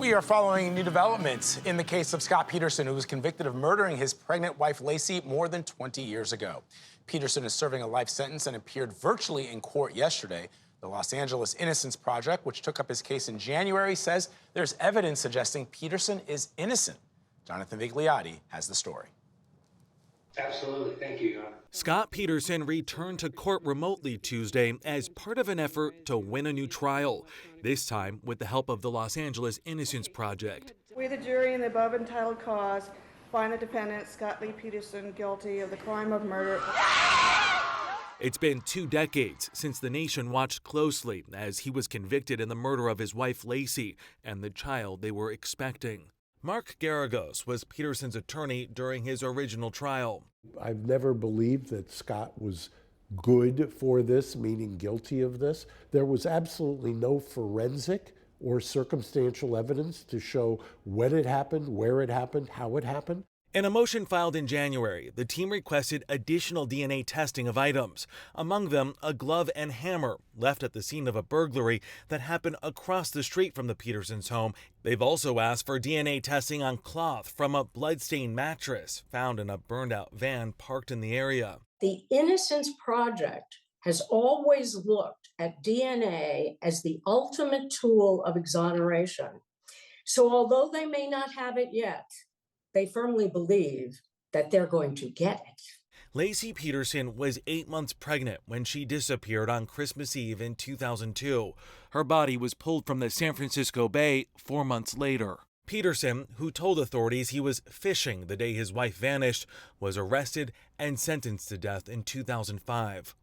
We are following new developments in the case of Scott Peterson, who was convicted of murdering his pregnant wife, Laci, more than 20 years ago. Peterson is serving a life sentence and appeared virtually in court yesterday. The Los Angeles Innocence Project, which took up his case in January, says there's evidence suggesting Peterson is innocent. Jonathan Vigliotti has the story. Absolutely. Thank you, Your Honor. Scott Peterson returned to court remotely Tuesday as part of an effort to win a new trial, this time with the help of the Los Angeles Innocence Project. We, the jury, in the above entitled cause, find the defendant, Scott Lee Peterson, guilty of the crime of murder. It's been 2 decades since the nation watched closely as he was convicted in the murder of his wife, Laci, and the child they were expecting. Mark Garagos was Peterson's attorney during his original trial. I've never believed that Scott was good for this, meaning guilty of this. There was absolutely no forensic or circumstantial evidence to show when it happened, where it happened, how it happened. In a motion filed in January, the team requested additional DNA testing of items, among them a glove and hammer left at the scene of a burglary that happened across the street from the Petersons' home. They've also asked for DNA testing on cloth from a bloodstained mattress found in a burned-out van parked in the area. The Innocence Project has always looked at DNA as the ultimate tool of exoneration. So although they may not have it yet, they firmly believe that they're going to get it. Laci Peterson was 8 months pregnant when she disappeared on Christmas Eve in 2002. Her body was pulled from the San Francisco Bay 4 months later. Peterson, who told authorities he was fishing the day his wife vanished, was arrested and sentenced to death in 2005.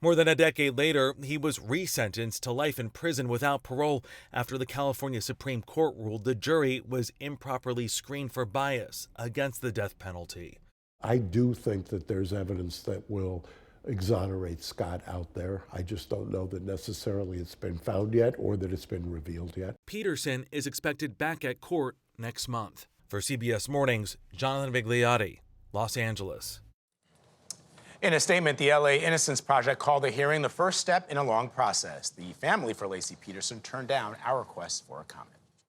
More than a decade later, he was resentenced to life in prison without parole after the California Supreme Court ruled the jury was improperly screened for bias against the death penalty. I do think that there's evidence that will exonerate Scott out there. I just don't know that necessarily it's been found yet or that it's been revealed yet. Peterson is expected back at court next month. For CBS Mornings, Jonathan Vigliotti, Los Angeles. In a statement, the LA Innocence Project called the hearing the first step in a long process. The family for Laci Peterson turned down our request for a comment.